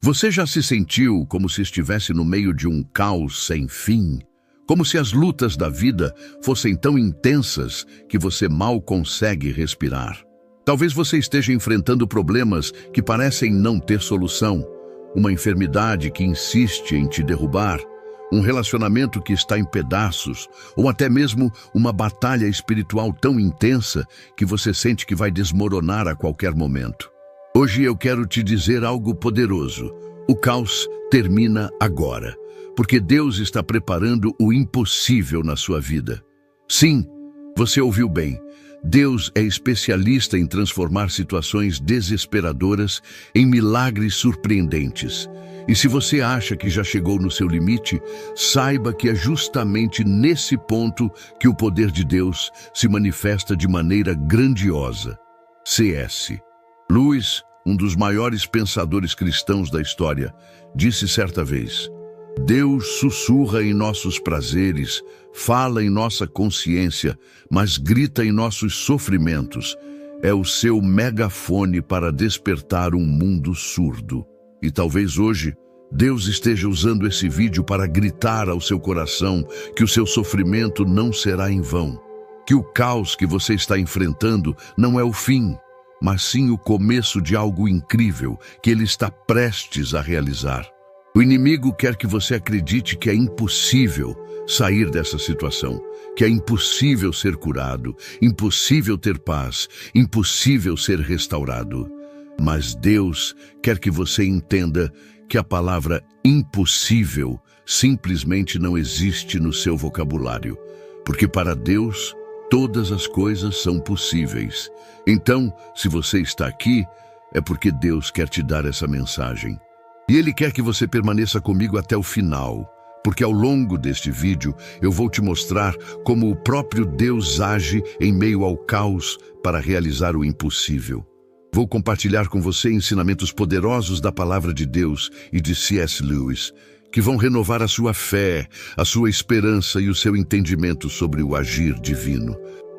Você já se sentiu como se estivesse no meio de um caos sem fim? Como se as lutas da vida fossem tão intensas que você mal consegue respirar? Talvez você esteja enfrentando problemas que parecem não ter solução, uma enfermidade que insiste em te derrubar, um relacionamento que está em pedaços, ou até mesmo uma batalha espiritual tão intensa que você sente que vai desmoronar a qualquer momento. Hoje eu quero te dizer algo poderoso. O caos termina agora, porque Deus está preparando o impossível na sua vida. Sim, você ouviu bem. Deus é especialista em transformar situações desesperadoras em milagres surpreendentes. E se você acha que já chegou no seu limite, saiba que é justamente nesse ponto que o poder de Deus se manifesta de maneira grandiosa. C.S. Lewis, um dos maiores pensadores cristãos da história, disse certa vez: Deus sussurra em nossos prazeres, fala em nossa consciência, mas grita em nossos sofrimentos. É o seu megafone para despertar um mundo surdo. E talvez hoje Deus esteja usando esse vídeo para gritar ao seu coração que o seu sofrimento não será em vão, que o caos que você está enfrentando não é o fim, mas sim o começo de algo incrível que Ele está prestes a realizar. O inimigo quer que você acredite que é impossível sair dessa situação, que é impossível ser curado, impossível ter paz, impossível ser restaurado. Mas Deus quer que você entenda que a palavra impossível simplesmente não existe no seu vocabulário, porque para Deus todas as coisas são possíveis. Então, se você está aqui, é porque Deus quer te dar essa mensagem. E Ele quer que você permaneça comigo até o final, porque ao longo deste vídeo eu vou te mostrar como o próprio Deus age em meio ao caos para realizar o impossível. Vou compartilhar com você ensinamentos poderosos da Palavra de Deus e de C.S. Lewis, que vão renovar a sua fé, a sua esperança e o seu entendimento sobre o agir divino.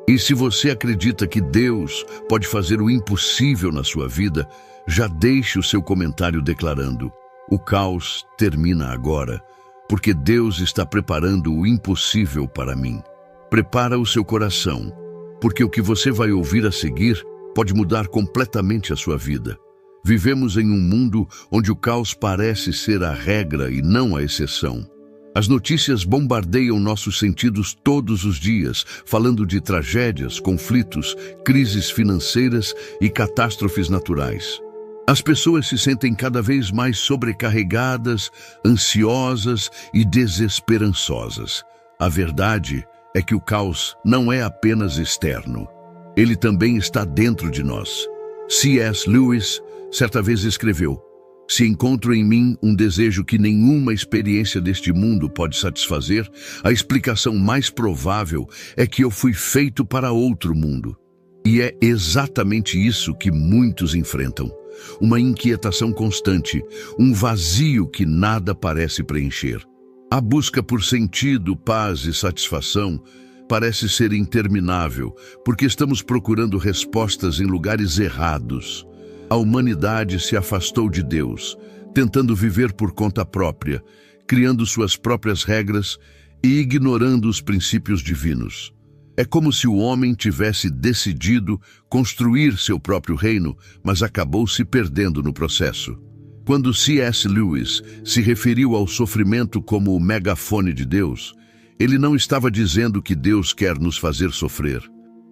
E se você acredita que Deus pode fazer o impossível na sua vida, já deixe o seu comentário declarando: o caos termina agora, porque Deus está preparando o impossível para mim. Prepara o seu coração, porque o que você vai ouvir a seguir pode mudar completamente a sua vida. Vivemos em um mundo onde o caos parece ser a regra e não a exceção. As notícias bombardeiam nossos sentidos todos os dias, falando de tragédias, conflitos, crises financeiras e catástrofes naturais. As pessoas se sentem cada vez mais sobrecarregadas, ansiosas e desesperançosas. A verdade é que o caos não é apenas externo. Ele também está dentro de nós. C.S. Lewis certa vez escreveu: se encontro em mim um desejo que nenhuma experiência deste mundo pode satisfazer, a explicação mais provável é que eu fui feito para outro mundo. E é exatamente isso que muitos enfrentam. Uma inquietação constante, um vazio que nada parece preencher. A busca por sentido, paz e satisfação parece ser interminável, porque estamos procurando respostas em lugares errados. A humanidade se afastou de Deus, tentando viver por conta própria, criando suas próprias regras e ignorando os princípios divinos. É como se o homem tivesse decidido construir seu próprio reino, mas acabou se perdendo no processo. Quando C.S. Lewis se referiu ao sofrimento como o megafone de Deus, ele não estava dizendo que Deus quer nos fazer sofrer,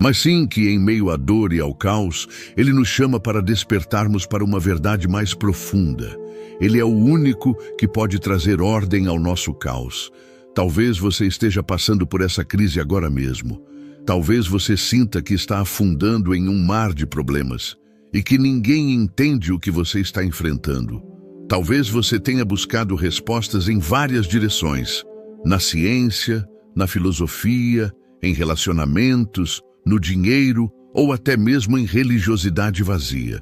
mas sim que, em meio à dor e ao caos, Ele nos chama para despertarmos para uma verdade mais profunda. Ele é o único que pode trazer ordem ao nosso caos. Talvez você esteja passando por essa crise agora mesmo. Talvez você sinta que está afundando em um mar de problemas e que ninguém entende o que você está enfrentando. Talvez você tenha buscado respostas em várias direções: na ciência, na filosofia, em relacionamentos, no dinheiro ou até mesmo em religiosidade vazia.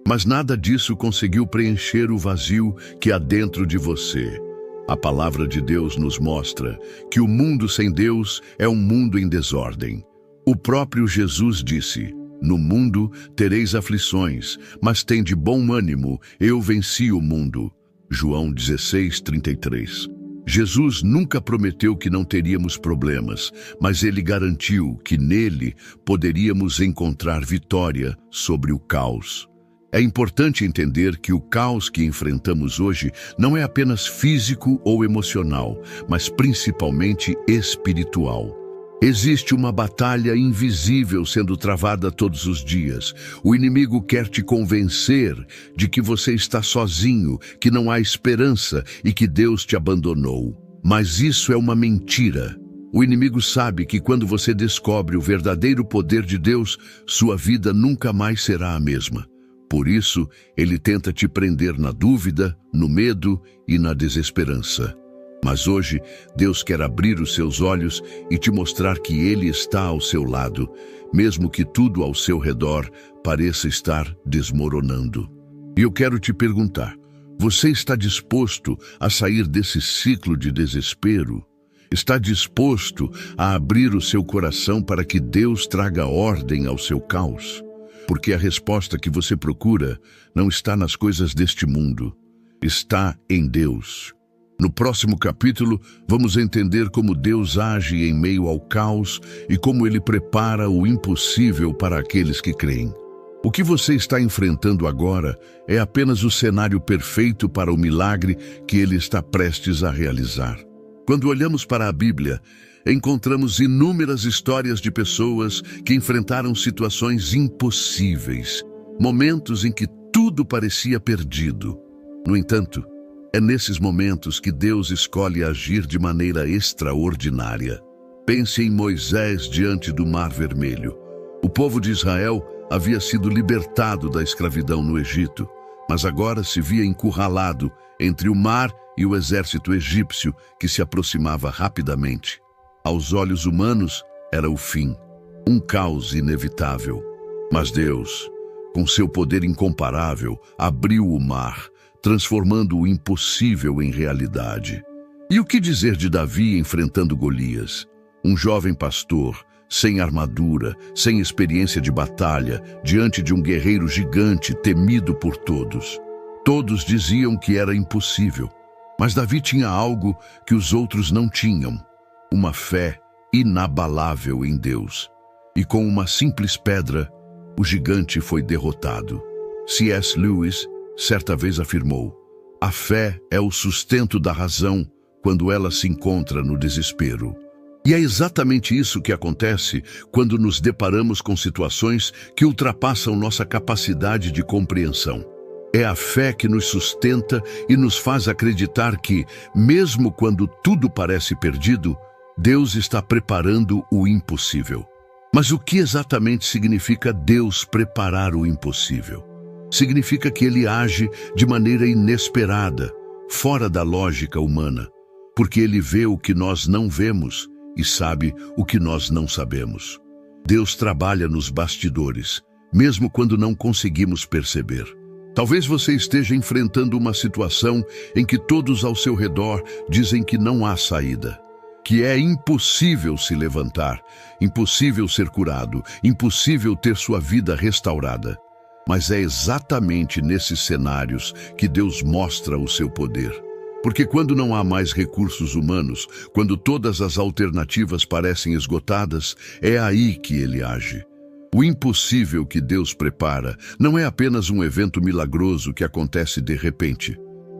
Mas nada disso conseguiu preencher o vazio que há dentro de você. A palavra de Deus nos mostra que o mundo sem Deus é um mundo em desordem. O próprio Jesus disse: no mundo tereis aflições, mas tende bom ânimo, eu venci o mundo. João 16:33. Jesus nunca prometeu que não teríamos problemas, mas ele garantiu que nele poderíamos encontrar vitória sobre o caos. É importante entender que o caos que enfrentamos hoje não é apenas físico ou emocional, mas principalmente espiritual. Existe uma batalha invisível sendo travada todos os dias. O inimigo quer te convencer de que você está sozinho, que não há esperança e que Deus te abandonou. Mas isso é uma mentira. O inimigo sabe que quando você descobre o verdadeiro poder de Deus, sua vida nunca mais será a mesma. Por isso, ele tenta te prender na dúvida, no medo e na desesperança. Mas hoje, Deus quer abrir os seus olhos e te mostrar que Ele está ao seu lado, mesmo que tudo ao seu redor pareça estar desmoronando. E eu quero te perguntar, você está disposto a sair desse ciclo de desespero? Está disposto a abrir o seu coração para que Deus traga ordem ao seu caos? Porque a resposta que você procura não está nas coisas deste mundo, está em Deus. No próximo capítulo, vamos entender como Deus age em meio ao caos e como Ele prepara o impossível para aqueles que creem. O que você está enfrentando agora é apenas o cenário perfeito para o milagre que Ele está prestes a realizar. Quando olhamos para a Bíblia, encontramos inúmeras histórias de pessoas que enfrentaram situações impossíveis, momentos em que tudo parecia perdido. No entanto, é nesses momentos que Deus escolhe agir de maneira extraordinária. Pense em Moisés diante do Mar Vermelho. O povo de Israel havia sido libertado da escravidão no Egito, mas agora se via encurralado entre o mar e o exército egípcio que se aproximava rapidamente. Aos olhos humanos, era o fim, um caos inevitável. Mas Deus, com seu poder incomparável, abriu o mar, transformando o impossível em realidade. E o que dizer de Davi enfrentando Golias? Um jovem pastor, sem armadura, sem experiência de batalha, diante de um guerreiro gigante temido por todos. Todos diziam que era impossível, mas Davi tinha algo que os outros não tinham, uma fé inabalável em Deus. E com uma simples pedra, o gigante foi derrotado. C.S. Lewis certa vez afirmou: a fé é o sustento da razão quando ela se encontra no desespero. E é exatamente isso que acontece quando nos deparamos com situações que ultrapassam nossa capacidade de compreensão. É a fé que nos sustenta e nos faz acreditar que, mesmo quando tudo parece perdido, Deus está preparando o impossível. Mas o que exatamente significa Deus preparar o impossível? Significa que Ele age de maneira inesperada, fora da lógica humana, porque Ele vê o que nós não vemos e sabe o que nós não sabemos. Deus trabalha nos bastidores, mesmo quando não conseguimos perceber. Talvez você esteja enfrentando uma situação em que todos ao seu redor dizem que não há saída, que é impossível se levantar, impossível ser curado, impossível ter sua vida restaurada. Mas é exatamente nesses cenários que Deus mostra o seu poder. Porque quando não há mais recursos humanos, quando todas as alternativas parecem esgotadas, é aí que Ele age. O impossível que Deus prepara não é apenas um evento milagroso que acontece de repente.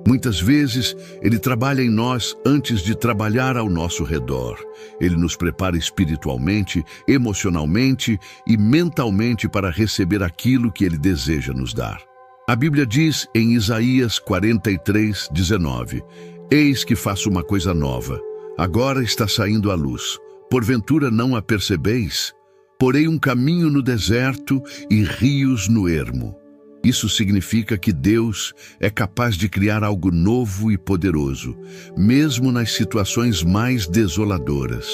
Muitas vezes, Ele trabalha em nós antes de trabalhar ao nosso redor. Ele nos prepara espiritualmente, emocionalmente e mentalmente para receber aquilo que Ele deseja nos dar. A Bíblia diz em Isaías 43:19: Eis que faço uma coisa nova, agora está saindo à luz. Porventura não a percebeis? Porei um caminho no deserto e rios no ermo. Isso significa que Deus é capaz de criar algo novo e poderoso, mesmo nas situações mais desoladoras.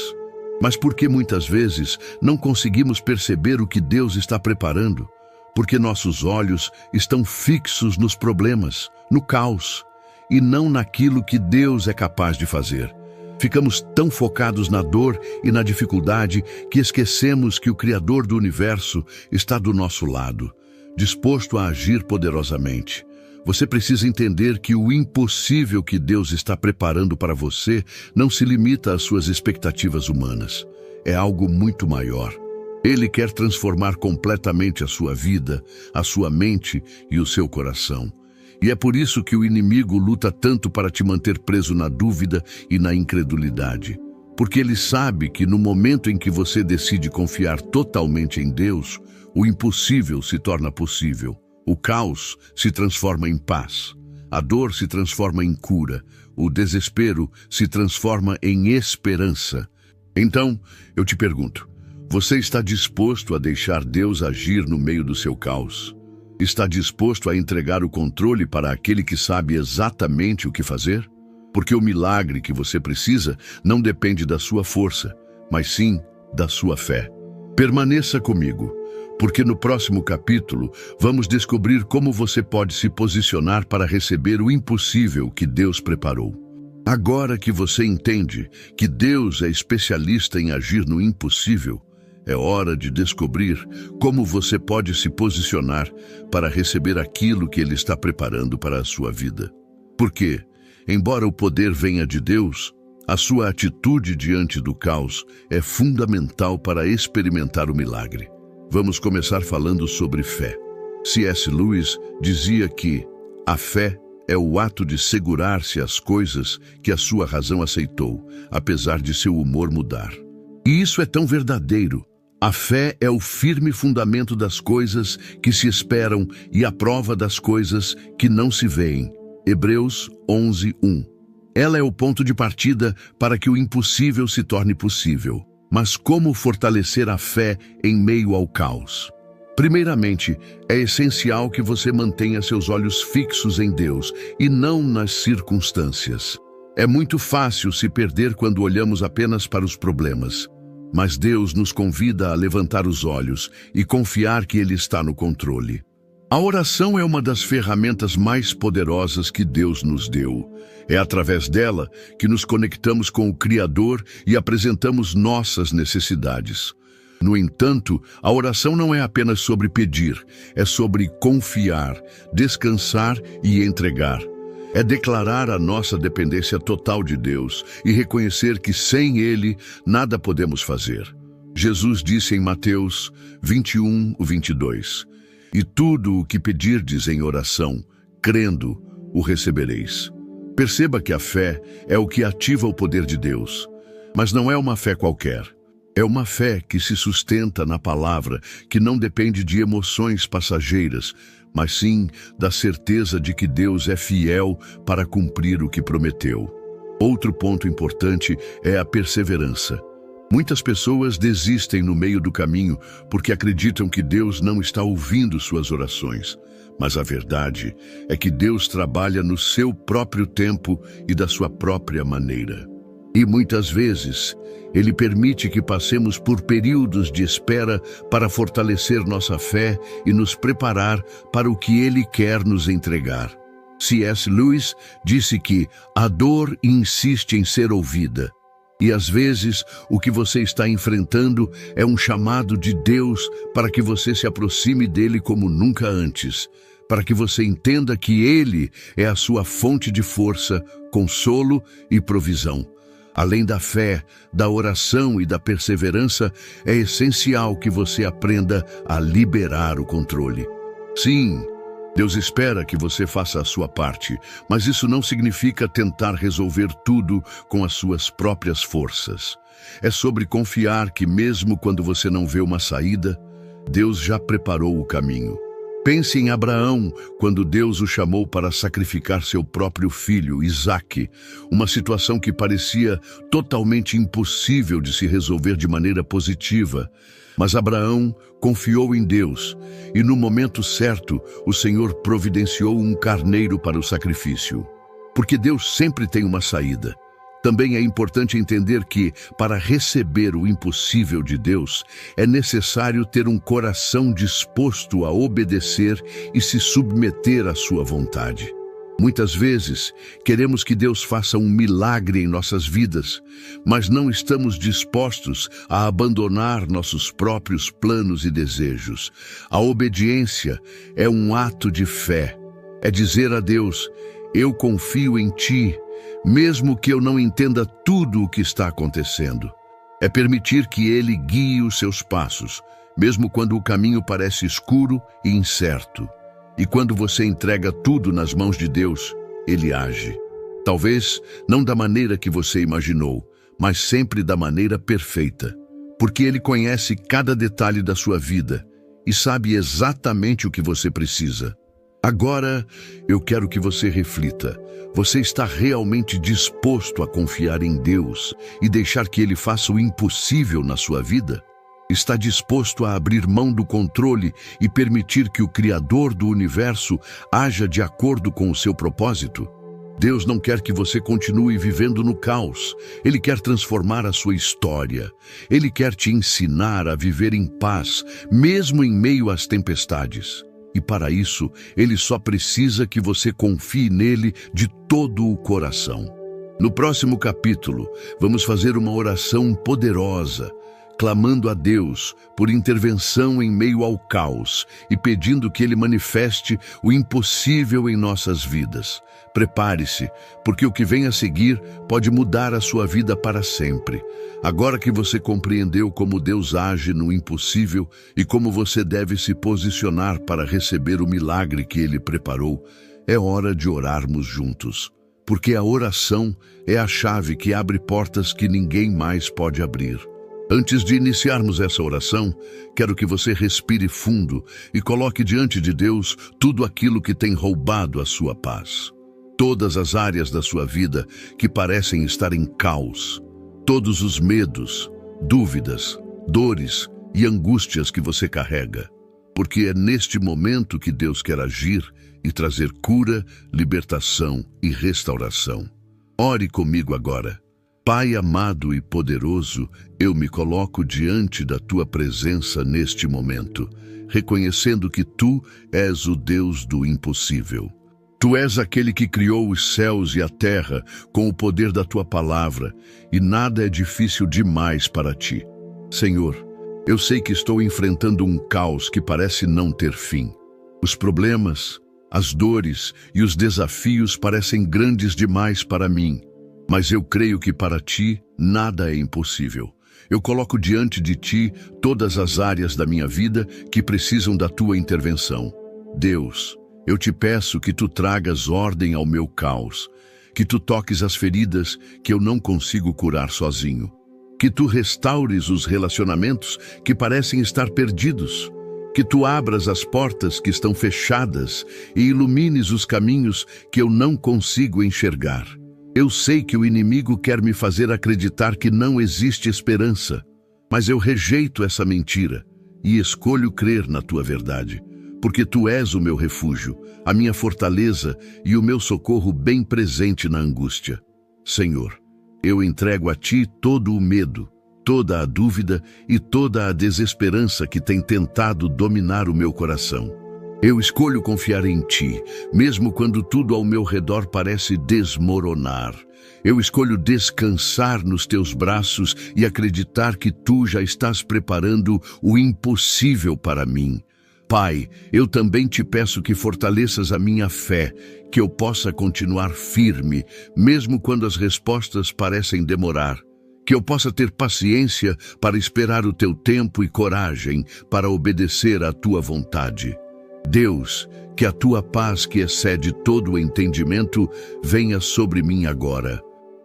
Mas por que muitas vezes não conseguimos perceber o que Deus está preparando? Porque nossos olhos estão fixos nos problemas, no caos, e não naquilo que Deus é capaz de fazer. Ficamos tão focados na dor e na dificuldade que esquecemos que o Criador do universo está do nosso lado, disposto a agir poderosamente. Você precisa entender que o impossível que Deus está preparando para você não se limita às suas expectativas humanas. É algo muito maior. Ele quer transformar completamente a sua vida, a sua mente e o seu coração. E é por isso que o inimigo luta tanto para te manter preso na dúvida e na incredulidade. Porque ele sabe que no momento em que você decide confiar totalmente em Deus, o impossível se torna possível. O caos se transforma em paz. A dor se transforma em cura. O desespero se transforma em esperança. Então, eu te pergunto, você está disposto a deixar Deus agir no meio do seu caos? Está disposto a entregar o controle para aquele que sabe exatamente o que fazer? Porque o milagre que você precisa não depende da sua força, mas sim da sua fé. Permaneça comigo, porque no próximo capítulo vamos descobrir como você pode se posicionar para receber o impossível que Deus preparou. Agora que você entende que Deus é especialista em agir no impossível, é hora de descobrir como você pode se posicionar para receber aquilo que Ele está preparando para a sua vida. Porque, embora o poder venha de Deus, a sua atitude diante do caos é fundamental para experimentar o milagre. Vamos começar falando sobre fé. C.S. Lewis dizia que a fé é o ato de segurar-se às coisas que a sua razão aceitou, apesar de seu humor mudar. E isso é tão verdadeiro. A fé é o firme fundamento das coisas que se esperam e a prova das coisas que não se veem. Hebreus 11:1. Ela é o ponto de partida para que o impossível se torne possível. Mas como fortalecer a fé em meio ao caos? Primeiramente, é essencial que você mantenha seus olhos fixos em Deus e não nas circunstâncias. É muito fácil se perder quando olhamos apenas para os problemas. Mas Deus nos convida a levantar os olhos e confiar que Ele está no controle. A oração é uma das ferramentas mais poderosas que Deus nos deu. É através dela que nos conectamos com o Criador e apresentamos nossas necessidades. No entanto, a oração não é apenas sobre pedir, é sobre confiar, descansar e entregar. É declarar a nossa dependência total de Deus e reconhecer que sem Ele nada podemos fazer. Jesus disse em Mateus 21:22, "E tudo o que pedirdes em oração, crendo, o recebereis." Perceba que a fé é o que ativa o poder de Deus, mas não é uma fé qualquer. É uma fé que se sustenta na palavra, que não depende de emoções passageiras, mas sim da certeza de que Deus é fiel para cumprir o que prometeu. Outro ponto importante é a perseverança. Muitas pessoas desistem no meio do caminho porque acreditam que Deus não está ouvindo suas orações. Mas a verdade é que Deus trabalha no seu próprio tempo e da sua própria maneira. E muitas vezes, Ele permite que passemos por períodos de espera para fortalecer nossa fé e nos preparar para o que Ele quer nos entregar. C.S. Lewis disse que a dor insiste em ser ouvida. E às vezes, o que você está enfrentando é um chamado de Deus para que você se aproxime dele como nunca antes, para que você entenda que Ele é a sua fonte de força, consolo e provisão. Além da fé, da oração e da perseverança, é essencial que você aprenda a liberar o controle. Sim, Deus espera que você faça a sua parte, mas isso não significa tentar resolver tudo com as suas próprias forças. É sobre confiar que mesmo quando você não vê uma saída, Deus já preparou o caminho. Pense em Abraão, quando Deus o chamou para sacrificar seu próprio filho, Isaque, uma situação que parecia totalmente impossível de se resolver de maneira positiva. Mas Abraão confiou em Deus, e no momento certo, o Senhor providenciou um carneiro para o sacrifício. Porque Deus sempre tem uma saída. Também é importante entender que, para receber o impossível de Deus, é necessário ter um coração disposto a obedecer e se submeter à sua vontade. Muitas vezes, queremos que Deus faça um milagre em nossas vidas, mas não estamos dispostos a abandonar nossos próprios planos e desejos. A obediência é um ato de fé. É dizer a Deus: eu confio em Ti, mesmo que eu não entenda tudo o que está acontecendo. É permitir que Ele guie os seus passos, mesmo quando o caminho parece escuro e incerto. E quando você entrega tudo nas mãos de Deus, Ele age. Talvez não da maneira que você imaginou, mas sempre da maneira perfeita. Porque Ele conhece cada detalhe da sua vida e sabe exatamente o que você precisa. Agora, eu quero que você reflita. Você está realmente disposto a confiar em Deus e deixar que Ele faça o impossível na sua vida? Está disposto a abrir mão do controle e permitir que o Criador do universo haja de acordo com o seu propósito? Deus não quer que você continue vivendo no caos. Ele quer transformar a sua história. Ele quer te ensinar a viver em paz, mesmo em meio às tempestades. E para isso, Ele só precisa que você confie nele de todo o coração. No próximo capítulo, vamos fazer uma oração poderosa, clamando a Deus por intervenção em meio ao caos e pedindo que Ele manifeste o impossível em nossas vidas. Prepare-se, porque o que vem a seguir pode mudar a sua vida para sempre. Agora que você compreendeu como Deus age no impossível e como você deve se posicionar para receber o milagre que Ele preparou, é hora de orarmos juntos. Porque a oração é a chave que abre portas que ninguém mais pode abrir. Antes de iniciarmos essa oração, quero que você respire fundo e coloque diante de Deus tudo aquilo que tem roubado a sua paz. Todas as áreas da sua vida que parecem estar em caos. Todos os medos, dúvidas, dores e angústias que você carrega. Porque é neste momento que Deus quer agir e trazer cura, libertação e restauração. Ore comigo agora. Pai amado e poderoso, eu me coloco diante da Tua presença neste momento, reconhecendo que Tu és o Deus do impossível. Tu és aquele que criou os céus e a terra com o poder da Tua palavra, e nada é difícil demais para Ti. Senhor, eu sei que estou enfrentando um caos que parece não ter fim. Os problemas, as dores e os desafios parecem grandes demais para mim. Mas eu creio que para Ti nada é impossível. Eu coloco diante de Ti todas as áreas da minha vida que precisam da Tua intervenção. Deus, eu Te peço que Tu tragas ordem ao meu caos, que Tu toques as feridas que eu não consigo curar sozinho, que Tu restaures os relacionamentos que parecem estar perdidos, que Tu abras as portas que estão fechadas e ilumines os caminhos que eu não consigo enxergar. Eu sei que o inimigo quer me fazer acreditar que não existe esperança, mas eu rejeito essa mentira e escolho crer na Tua verdade, porque Tu és o meu refúgio, a minha fortaleza e o meu socorro bem presente na angústia. Senhor, eu entrego a Ti todo o medo, toda a dúvida e toda a desesperança que tem tentado dominar o meu coração. Eu escolho confiar em Ti, mesmo quando tudo ao meu redor parece desmoronar. Eu escolho descansar nos Teus braços e acreditar que Tu já estás preparando o impossível para mim. Pai, eu também Te peço que fortaleças a minha fé, que eu possa continuar firme, mesmo quando as respostas parecem demorar. Que eu possa ter paciência para esperar o Teu tempo e coragem para obedecer à Tua vontade. Deus, que a Tua paz que excede todo o entendimento venha sobre mim agora.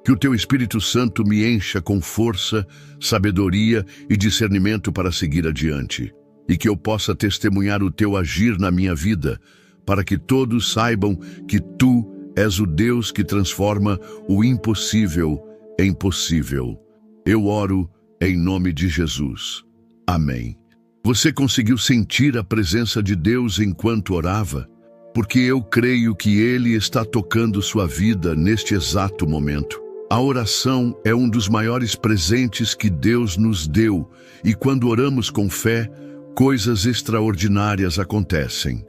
Que o Teu Espírito Santo me encha com força, sabedoria e discernimento para seguir adiante. E que eu possa testemunhar o Teu agir na minha vida, para que todos saibam que Tu és o Deus que transforma o impossível em possível. Eu oro em nome de Jesus. Amém. Você conseguiu sentir a presença de Deus enquanto orava? Porque eu creio que Ele está tocando sua vida neste exato momento. A oração é um dos maiores presentes que Deus nos deu, e quando oramos com fé, coisas extraordinárias acontecem.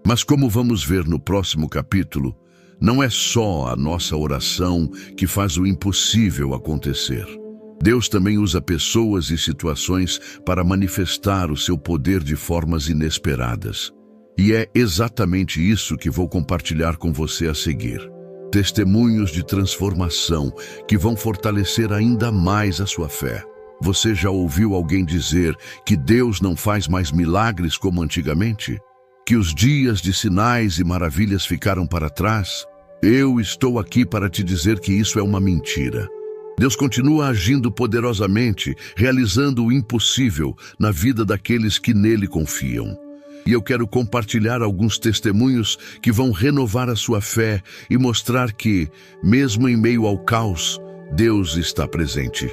Mas como vamos ver no próximo capítulo, não é só a nossa oração que faz o impossível acontecer. Deus também usa pessoas e situações para manifestar o seu poder de formas inesperadas. E é exatamente isso que vou compartilhar com você a seguir. Testemunhos de transformação que vão fortalecer ainda mais a sua fé. Você já ouviu alguém dizer que Deus não faz mais milagres como antigamente? Que os dias de sinais e maravilhas ficaram para trás? Eu estou aqui para te dizer que isso é uma mentira. Deus continua agindo poderosamente, realizando o impossível na vida daqueles que nele confiam. E eu quero compartilhar alguns testemunhos que vão renovar a sua fé e mostrar que, mesmo em meio ao caos, Deus está presente.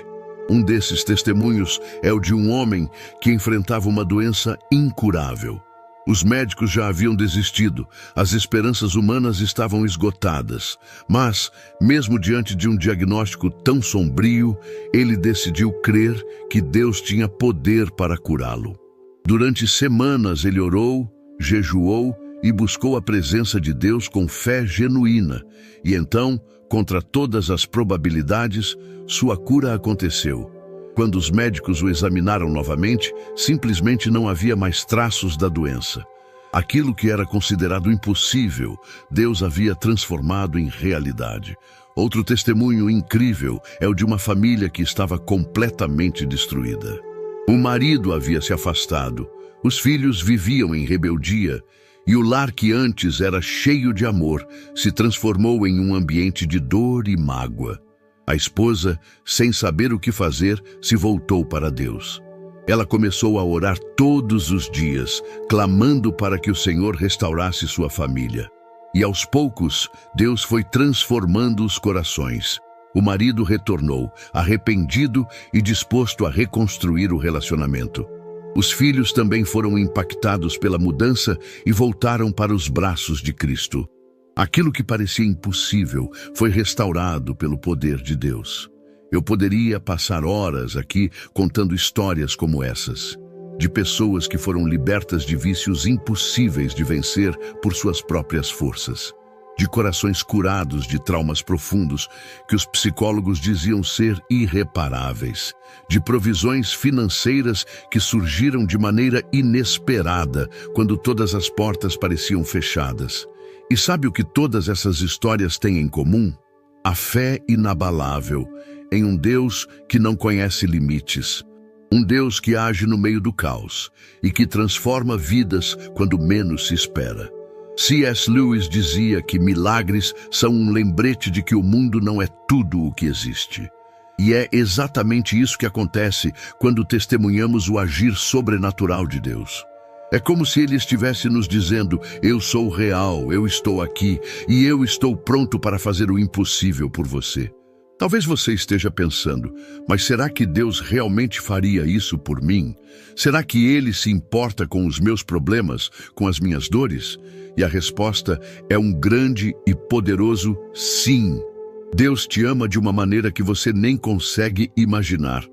Um desses testemunhos é o de um homem que enfrentava uma doença incurável. Os médicos já haviam desistido, as esperanças humanas estavam esgotadas. Mas, mesmo diante de um diagnóstico tão sombrio, ele decidiu crer que Deus tinha poder para curá-lo. Durante semanas ele orou, jejuou e buscou a presença de Deus com fé genuína. E então, contra todas as probabilidades, sua cura aconteceu. Quando os médicos o examinaram novamente, simplesmente não havia mais traços da doença. Aquilo que era considerado impossível, Deus havia transformado em realidade. Outro testemunho incrível é o de uma família que estava completamente destruída. O marido havia se afastado, os filhos viviam em rebeldia, e o lar que antes era cheio de amor se transformou em um ambiente de dor e mágoa. A esposa, sem saber o que fazer, se voltou para Deus. Ela começou a orar todos os dias, clamando para que o Senhor restaurasse sua família. E aos poucos, Deus foi transformando os corações. O marido retornou, arrependido e disposto a reconstruir o relacionamento. Os filhos também foram impactados pela mudança e voltaram para os braços de Cristo. Aquilo que parecia impossível foi restaurado pelo poder de Deus. Eu poderia passar horas aqui contando histórias como essas, de pessoas que foram libertas de vícios impossíveis de vencer por suas próprias forças, de corações curados de traumas profundos que os psicólogos diziam ser irreparáveis, de provisões financeiras que surgiram de maneira inesperada quando todas as portas pareciam fechadas. E sabe o que todas essas histórias têm em comum? A fé inabalável em um Deus que não conhece limites. Um Deus que age no meio do caos e que transforma vidas quando menos se espera. C.S. Lewis dizia que milagres são um lembrete de que o mundo não é tudo o que existe. E é exatamente isso que acontece quando testemunhamos o agir sobrenatural de Deus. É como se Ele estivesse nos dizendo: eu sou real, eu estou aqui e eu estou pronto para fazer o impossível por você. Talvez você esteja pensando, mas será que Deus realmente faria isso por mim? Será que Ele se importa com os meus problemas, com as minhas dores? E a resposta é um grande e poderoso sim. Deus te ama de uma maneira que você nem consegue imaginar.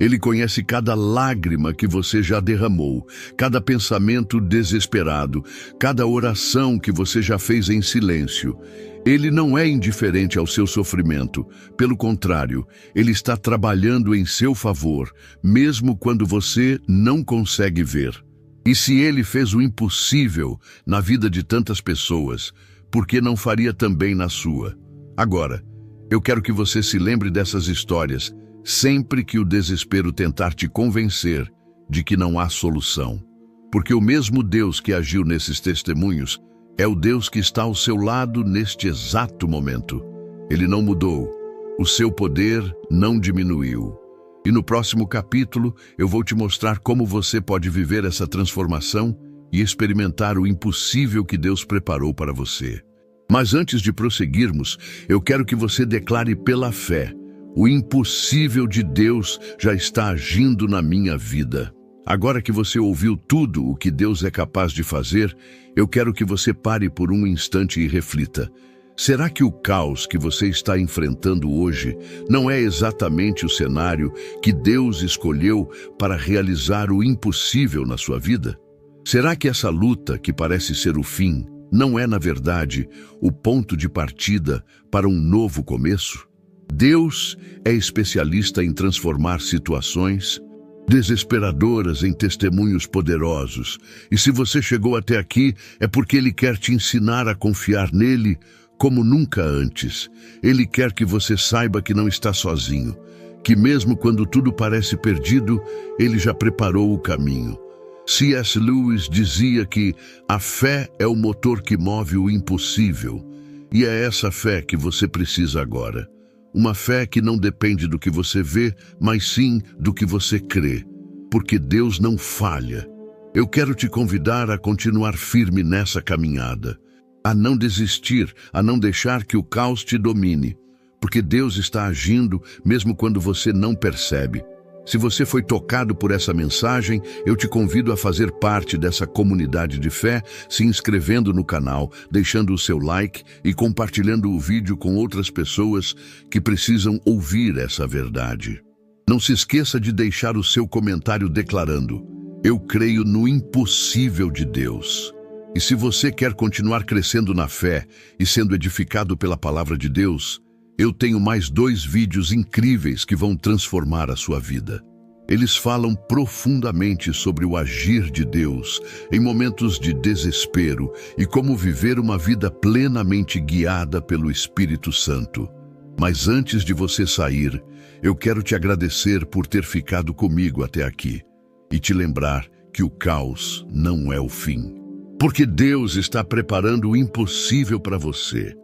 Ele conhece cada lágrima que você já derramou, cada pensamento desesperado, cada oração que você já fez em silêncio. Ele não é indiferente ao seu sofrimento. Pelo contrário, Ele está trabalhando em seu favor, mesmo quando você não consegue ver. E se Ele fez o impossível na vida de tantas pessoas, por que não faria também na sua? Agora, eu quero que você se lembre dessas histórias sempre que o desespero tentar te convencer de que não há solução. Porque o mesmo Deus que agiu nesses testemunhos é o Deus que está ao seu lado neste exato momento. Ele não mudou, o seu poder não diminuiu. E no próximo capítulo eu vou te mostrar como você pode viver essa transformação e experimentar o impossível que Deus preparou para você. Mas antes de prosseguirmos, eu quero que você declare pela fé: o impossível de Deus já está agindo na minha vida. Agora que você ouviu tudo o que Deus é capaz de fazer, eu quero que você pare por um instante e reflita. Será que o caos que você está enfrentando hoje não é exatamente o cenário que Deus escolheu para realizar o impossível na sua vida? Será que essa luta, que parece ser o fim, não é, na verdade, o ponto de partida para um novo começo? Deus é especialista em transformar situações. desesperadoras em testemunhos poderosos. E se você chegou até aqui, é porque Ele quer te ensinar a confiar nele como nunca antes. Ele quer que você saiba que não está sozinho, que mesmo quando tudo parece perdido, Ele já preparou o caminho. C.S. Lewis dizia que a fé é o motor que move o impossível, e é essa fé que você precisa agora. Uma fé que não depende do que você vê, mas sim do que você crê, porque Deus não falha. Eu quero te convidar a continuar firme nessa caminhada, a não desistir, a não deixar que o caos te domine, porque Deus está agindo mesmo quando você não percebe. Se você foi tocado por essa mensagem, eu te convido a fazer parte dessa comunidade de fé, se inscrevendo no canal, deixando o seu like e compartilhando o vídeo com outras pessoas que precisam ouvir essa verdade. Não se esqueça de deixar o seu comentário declarando: eu creio no impossível de Deus. E se você quer continuar crescendo na fé e sendo edificado pela palavra de Deus, eu tenho mais 2 vídeos incríveis que vão transformar a sua vida. Eles falam profundamente sobre o agir de Deus em momentos de desespero e como viver uma vida plenamente guiada pelo Espírito Santo. Mas antes de você sair, eu quero te agradecer por ter ficado comigo até aqui e te lembrar que o caos não é o fim. Porque Deus está preparando o impossível para você.